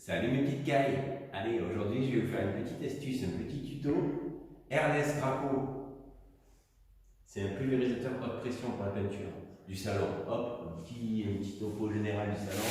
Salut mes petites cailles. Allez, aujourd'hui je vais vous faire une petite astuce, un petit tuto Airless Graco. C'est un pulvérisateur haute pression pour la peinture du salon. Hop, un petit topo général du salon.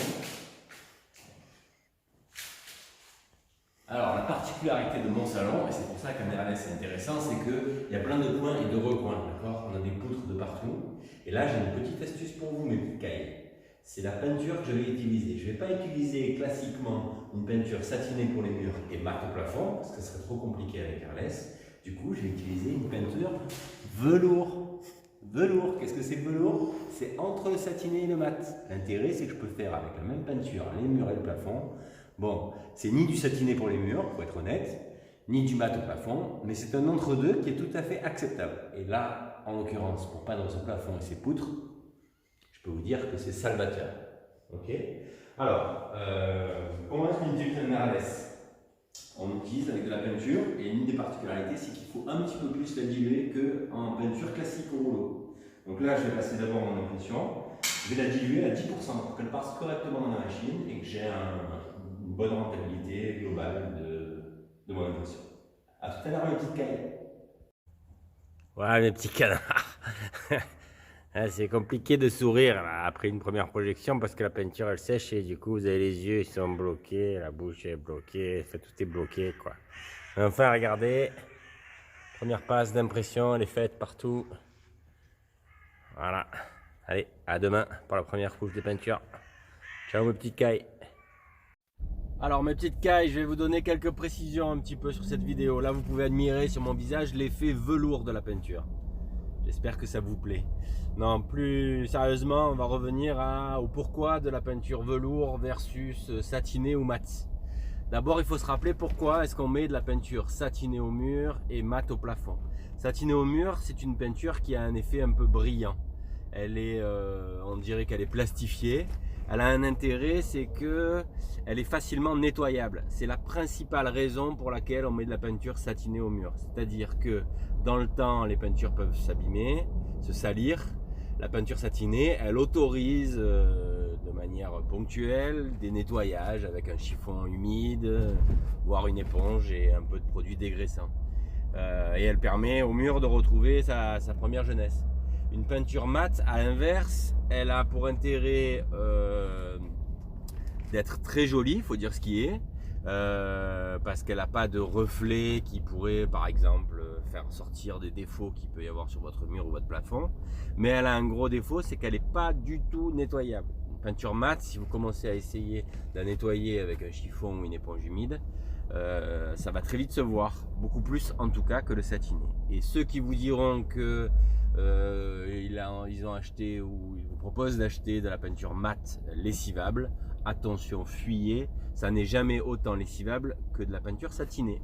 Alors la particularité de mon salon, et c'est pour ça qu'un Airless est intéressant, c'est qu'il y a plein de coins et de recoins, d'accord? On a des poutres de partout. Et là j'ai une petite astuce pour vous mes petites cailles. C'est la peinture que je vais utiliser. Je ne vais pas utiliser classiquement une peinture satinée pour les murs et mat au plafond, parce que ce serait trop compliqué avec Airless. Du coup, je vais utiliser une peinture velours. Velours, qu'est-ce que c'est velours? C'est entre le satiné et le mat. L'intérêt, c'est que je peux faire avec la même peinture les murs et le plafond. Bon, c'est ni du satiné pour les murs, pour être honnête, ni du mat au plafond, mais c'est un entre-deux qui est tout à fait acceptable. Et là, en l'occurrence, pour peindre ce plafond et ces poutres, je peux vous dire que c'est salvateur. Ok. Alors, comment est-ce qu'on utilise un Airless? On l'utilise avec de la peinture et une des particularités, c'est qu'il faut un petit peu plus la diluer qu'en peinture classique au rouleau. Donc là, je vais passer d'abord mon impression. Je vais la diluer à 10% pour qu'elle passe correctement dans la machine et que j'ai une bonne rentabilité globale de mon impression. A tout à l'heure, mes petites cailles. Voilà mes petits canards. C'est compliqué de sourire là, après une première projection parce que la peinture elle sèche et du coup vous avez les yeux ils sont bloqués, la bouche est bloquée, enfin, tout est bloqué quoi. Enfin regardez, première passe d'impression, elle est faite partout. Voilà, allez à demain pour la première couche de peinture. Ciao mes petites cailles. Alors mes petites cailles, je vais vous donner quelques précisions un petit peu sur cette vidéo. Là vous pouvez admirer sur mon visage l'effet velours de la peinture. J'espère que ça vous plaît. Non, plus sérieusement, on va revenir au pourquoi de la peinture velours versus satinée ou mat. D'abord, il faut se rappeler pourquoi est-ce qu'on met de la peinture satinée au mur et mat au plafond. Satinée au mur, c'est une peinture qui a un effet un peu brillant. Elle est, on dirait qu'elle est plastifiée. Elle a un intérêt, c'est que elle est facilement nettoyable. C'est la principale raison pour laquelle on met de la peinture satinée au mur. C'est-à-dire que dans le temps, les peintures peuvent s'abîmer, se salir. La peinture satinée, elle autorise de manière ponctuelle des nettoyages avec un chiffon humide, voire une éponge et un peu de produit dégraissant. Et elle permet au mur de retrouver sa première jeunesse. Une peinture mate, à l'inverse, elle a pour intérêt d'être très jolie, il faut dire ce qui est, parce qu'elle n'a pas de reflet qui pourrait, par exemple, faire sortir des défauts qu'il peut y avoir sur votre mur ou votre plafond. Mais elle a un gros défaut, c'est qu'elle n'est pas du tout nettoyable. Une peinture mate, si vous commencez à essayer de la nettoyer avec un chiffon ou une éponge humide, ça va très vite se voir, beaucoup plus en tout cas que le satiné. Et ceux qui vous diront que ils ont acheté ou ils vous proposent d'acheter de la peinture mate lessivable, attention, fuyez, ça n'est jamais autant lessivable que de la peinture satinée.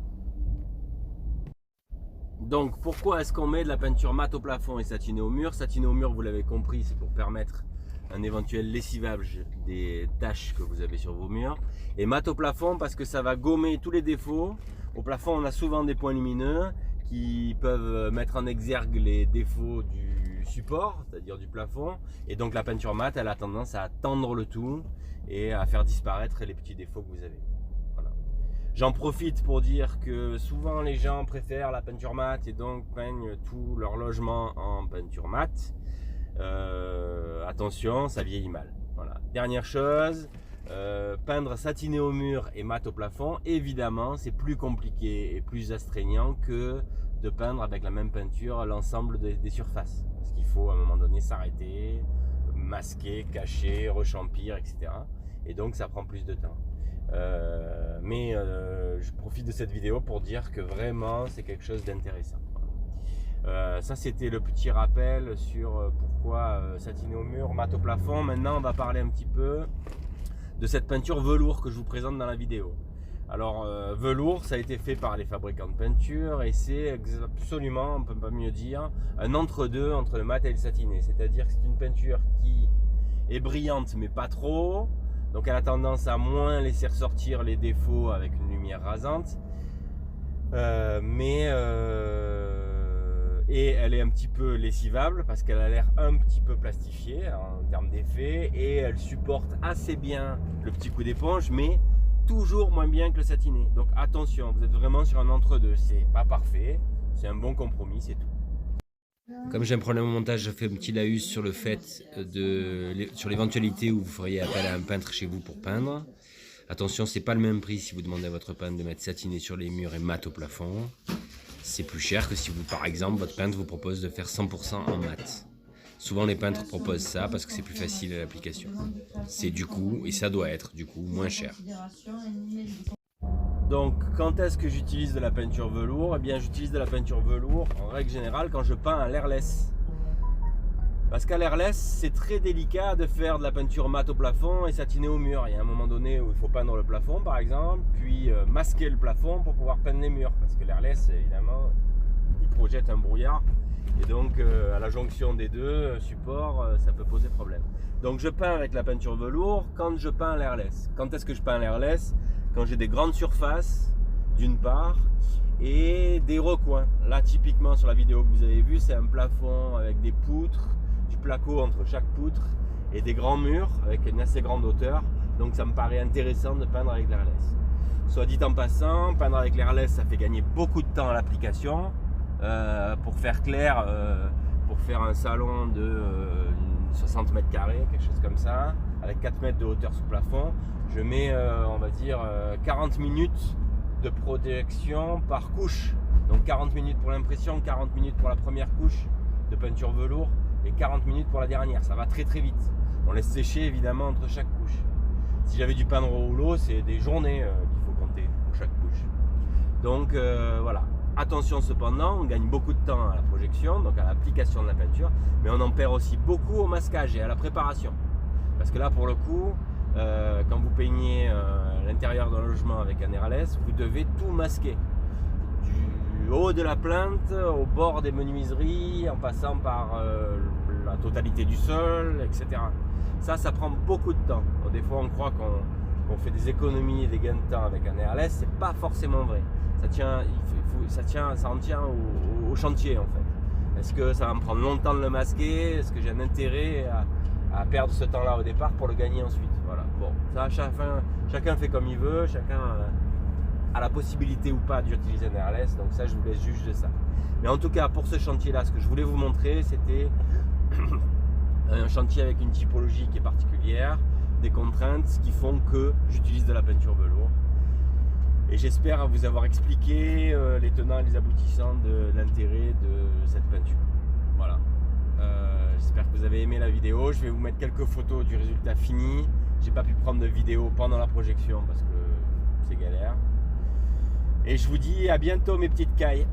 Donc pourquoi est-ce qu'on met de la peinture mate au plafond et satinée au mur? Satinée au mur, vous l'avez compris, c'est pour permettre un éventuel lessivage des taches que vous avez sur vos murs. Et mat au plafond parce que ça va gommer tous les défauts. Au plafond, on a souvent des points lumineux qui peuvent mettre en exergue les défauts du support, c'est-à-dire du plafond. Et donc la peinture mate, elle a tendance à tendre le tout et à faire disparaître les petits défauts que vous avez. Voilà. J'en profite pour dire que souvent les gens préfèrent la peinture mate et donc peignent tout leur logement en peinture mate. Attention, ça vieillit mal. Voilà. Dernière chose, peindre satiné au mur et mat au plafond, évidemment, c'est plus compliqué et plus astreignant que de peindre avec la même peinture l'ensemble des surfaces. Parce qu'il faut à un moment donné s'arrêter, masquer, cacher, rechampir, etc. Et donc ça prend plus de temps. Mais je profite de cette vidéo pour dire que vraiment c'est quelque chose d'intéressant. Ça c'était le petit rappel sur pourquoi satiné au mur, mat au plafond. Maintenant on va parler un petit peu de cette peinture velours que je vous présente dans la vidéo. Alors velours, ça a été fait par les fabricants de peinture et c'est absolument, on ne peut pas mieux dire, un entre-deux entre le mat et le satiné. C'est-à-dire que c'est une peinture qui est brillante mais pas trop, donc elle a tendance à moins laisser ressortir les défauts avec une lumière rasante, et elle est un petit peu lessivable parce qu'elle a l'air un petit peu plastifiée en termes d'effet et elle supporte assez bien le petit coup d'éponge, mais toujours moins bien que le satiné. Donc attention, vous êtes vraiment sur un entre-deux. C'est pas parfait, c'est un bon compromis, c'est tout. Comme j'ai un problème au montage, je fais un petit laïus sur le fait sur l'éventualité où vous feriez appel à un peintre chez vous pour peindre. Attention, c'est pas le même prix si vous demandez à votre peintre de mettre satiné sur les murs et mat au plafond. C'est plus cher que si vous, par exemple, votre peintre vous propose de faire 100% en mat. Souvent les peintres proposent ça parce que c'est plus facile à l'application. C'est du coup, et ça doit être du coup, moins cher. Donc quand est-ce que j'utilise de la peinture velours? Eh bien j'utilise de la peinture velours en règle générale quand je peins à l'airless. Parce qu'à l'airless, c'est très délicat de faire de la peinture mat au plafond et satiner au mur. Il y a un moment donné où il faut peindre le plafond par exemple, puis masquer le plafond pour pouvoir peindre les murs. Parce que l'airless, évidemment, il projette un brouillard. Et donc à la jonction des deux supports, ça peut poser problème. Donc je peins avec la peinture velours quand je peins à l'airless. Quand est-ce que je peins à l'airless? Quand j'ai des grandes surfaces, d'une part, et des recoins. Là typiquement sur la vidéo que vous avez vue, c'est un plafond avec des poutres, du placo entre chaque poutre et des grands murs avec une assez grande hauteur. Donc ça me paraît intéressant de peindre avec l'airless. Soit dit en passant, peindre avec l'airless, ça fait gagner beaucoup de temps à l'application. Pour faire clair, pour faire un salon de 60 mètres carrés, quelque chose comme ça, avec 4 mètres de hauteur sous plafond, je mets, on va dire, 40 minutes de projection par couche. Donc 40 minutes pour l'impression, 40 minutes pour la première couche de peinture velours et 40 minutes pour la dernière. Ça va très très vite. On laisse sécher évidemment entre chaque couche. Si j'avais dû peindre au rouleau, c'est des journées qu'il faut compter pour chaque couche. Donc voilà. Attention cependant, on gagne beaucoup de temps à la projection, donc à l'application de la peinture, mais on en perd aussi beaucoup au masquage et à la préparation. Parce que là, pour le coup, quand vous peignez l'intérieur d'un logement avec un airless, vous devez tout masquer. Du haut de la plinthe, au bord des menuiseries, en passant par la totalité du sol, etc. Ça prend beaucoup de temps. Bon, des fois, on croit qu'on fait des économies et des gains de temps avec un airless, c'est pas forcément vrai. Ça en tient au chantier en fait. Est-ce que ça va me prendre longtemps de le masquer? Est-ce que j'ai un intérêt à perdre ce temps-là au départ pour le gagner ensuite? Voilà. Bon, ça chacun fait comme il veut, chacun a la possibilité ou pas d'utiliser un airless, donc ça je vous laisse juger de ça. Mais en tout cas pour ce chantier-là, ce que je voulais vous montrer, c'était un chantier avec une typologie qui est particulière, des contraintes qui font que j'utilise de la peinture velours. Et j'espère vous avoir expliqué les tenants et les aboutissants de l'intérêt de cette peinture. Voilà. J'espère que vous avez aimé la vidéo. Je vais vous mettre quelques photos du résultat fini. J'ai pas pu prendre de vidéo pendant la projection parce que c'est galère. Et je vous dis à bientôt mes petites cailles.